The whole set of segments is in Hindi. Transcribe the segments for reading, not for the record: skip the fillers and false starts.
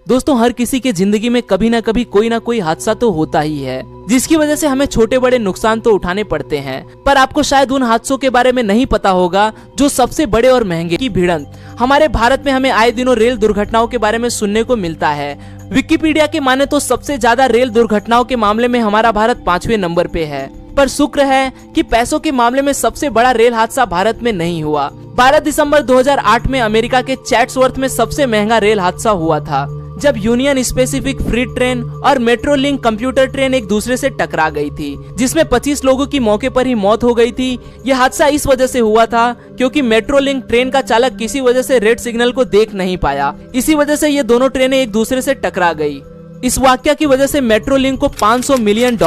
दोस्तों हर किसी के जिंदगी में कभी ना कभी कोई ना कोई हादसा तो होता ही है, जिसकी वजह से हमें छोटे बड़े नुकसान तो उठाने पड़ते हैं। पर आपको शायद उन हादसों के बारे में नहीं पता होगा जो सबसे बड़े और महंगे की भिड़ंत। हमारे भारत में हमें आए दिनों रेल दुर्घटनाओं के बारे में सुनने को मिलता है। विकिपीडिया के माने तो सबसे ज्यादा रेल दुर्घटनाओं के मामले में हमारा भारत 5वें नंबर पे है। पर शुक्र है कि पैसों के मामले में सबसे बड़ा रेल हादसा भारत में नहीं हुआ। 12 दिसंबर 2008 में अमेरिका के चैट्सवर्थ में सबसे महंगा रेल हादसा हुआ था, जब यूनियन स्पेसिफिक फ्रीट ट्रेन और मेट्रो लिंक कंप्यूटर ट्रेन एक दूसरे से टकरा गई थी, जिसमें 25 लोगों की मौके पर ही मौत हो गई थी। यह हादसा इस वजह से हुआ था क्योंकि मेट्रो लिंक ट्रेन का चालक किसी वजह से रेड सिग्नल को देख नहीं पाया। इसी वजह से ये दोनों ट्रेनें एक दूसरे से टकरा गई। इस वाकया की वजह से मेट्रो लिंक को $500 मिलियन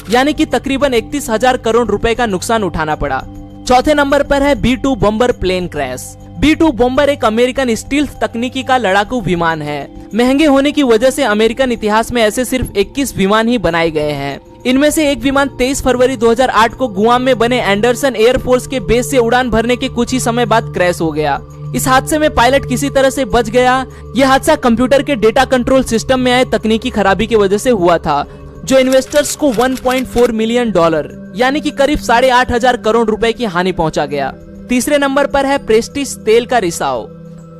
यानी कि तकरीबन 31,000 करोड़ रुपए का नुकसान उठाना पड़ा। चौथे नंबर पर है B-2 bomber plane crash. B-2 bomber एक अमेरिकन स्टील्थ तकनीकी का लड़ाकू विमान है। महंगे होने की वजह से अमेरिकन इतिहास में ऐसे सिर्फ 21 विमान ही बनाए गए हैं। इनमें से एक विमान 23 फरवरी 2008 को गुआम में बने एंडरसन एयरफोर्स के बेस से उड़ान भरने के कुछ ही समय बाद क्रैश हो गया। इस हादसे में पायलट किसी तरह से बच गया। यह हादसा कंप्यूटर के डेटा कंट्रोल सिस्टम में आए तकनीकी खराबी की वजह से हुआ था, जो इन्वेस्टर्स को $1.4 मिलियन यानी कि करीब 8,500 करोड़ रुपए की हानि पहुंचा गया। तीसरे नंबर पर है प्रेस्टीज तेल का रिसाव।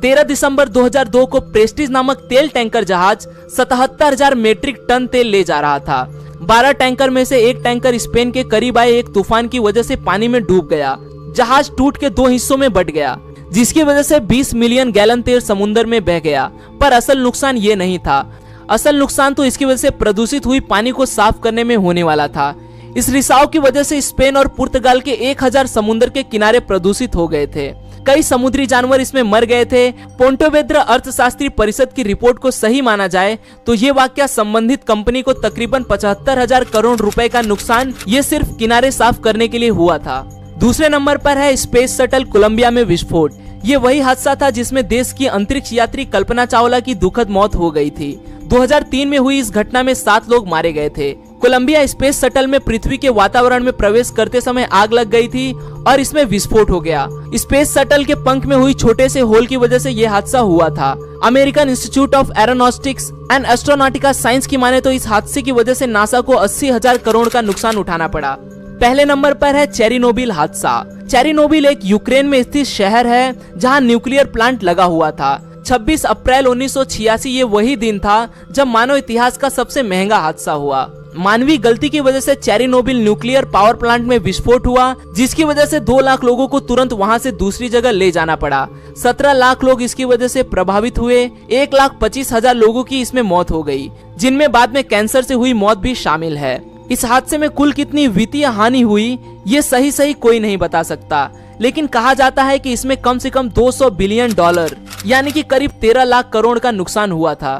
13 दिसंबर 2002 को प्रेस्टीज नामक तेल टैंकर जहाज 77,000 मीट्रिक टन तेल ले जा रहा था। 12 टैंकर में से एक टैंकर स्पेन के करीब आए एक तूफान की वजह से पानी में डूब गया। जहाज टूट के 2 हिस्सों में बट गया, जिसकी वजह से 20 मिलियन गैलन तेल समुद्र में बह गया। पर असल नुकसान ये नहीं था। असल नुकसान तो इसकी वजह से प्रदूषित हुई पानी को साफ करने में होने वाला था। इस रिसाव की वजह से स्पेन और पुर्तगाल के 1000 समुद्र के किनारे प्रदूषित हो गए थे। कई समुद्री जानवर इसमें मर गए थे। पोंटोवेद्रा अर्थशास्त्री परिषद की रिपोर्ट को सही माना जाए तो ये वाकया संबंधित कंपनी को तकरीबन 75,000 करोड़ रुपए का नुकसान ये सिर्फ किनारे साफ करने के लिए हुआ था। दूसरे नंबर पर है स्पेस शटल कोलंबिया में विस्फोट। ये वही हादसा था जिसमें देश की अंतरिक्ष यात्री कल्पना चावला की दुखद मौत हो गई थी। 2003 में हुई इस घटना में 7 लोग मारे गए थे। कोलंबिया स्पेस शटल में पृथ्वी के वातावरण में प्रवेश करते समय आग लग गई थी और इसमें विस्फोट हो गया। स्पेस शटल के पंख में हुई छोटे से होल की वजह से यह हादसा हुआ था। American Institute of Aeronautics and Astronautics science की माने तो इस हादसे की वजह से नासा को 80,000 करोड़ का नुकसान उठाना पड़ा। पहले नंबर पर है चेरिनोबिल हादसा। चेरिनोबिल एक यूक्रेन में स्थित शहर है जहां न्यूक्लियर प्लांट लगा हुआ था। 26 अप्रैल 1986 ये वही दिन था जब मानव इतिहास का सबसे महंगा हादसा हुआ। मानवीय गलती की वजह से चेरिनोबिल न्यूक्लियर पावर प्लांट में विस्फोट हुआ, जिसकी वजह से 2 लाख लोगों को तुरंत वहां से दूसरी जगह ले जाना पड़ा। 17 लाख लोग इसकी वजह से प्रभावित हुए। 1,25,000 लोगों की इसमें मौत हो गई, जिनमें बाद में कैंसर से हुई मौत भी शामिल है। इस हादसे में कुल कितनी वित्तीय हानि हुई ये सही कोई नहीं बता सकता, लेकिन कहा जाता है कि इसमें कम से कम $200 बिलियन यानी कि करीब 13 लाख करोड़ का नुकसान हुआ था।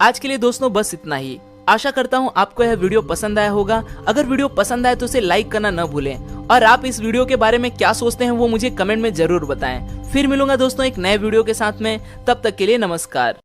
आज के लिए दोस्तों बस इतना ही। आशा करता हूँ आपको यह वीडियो पसंद आया होगा। अगर वीडियो पसंद आए तो इसे लाइक करना न भूलें और आप इस वीडियो के बारे में क्या सोचते हैं वो मुझे कमेंट में जरूर बताएं। फिर मिलूंगा दोस्तों एक नए वीडियो के साथ में, तब तक के लिए नमस्कार।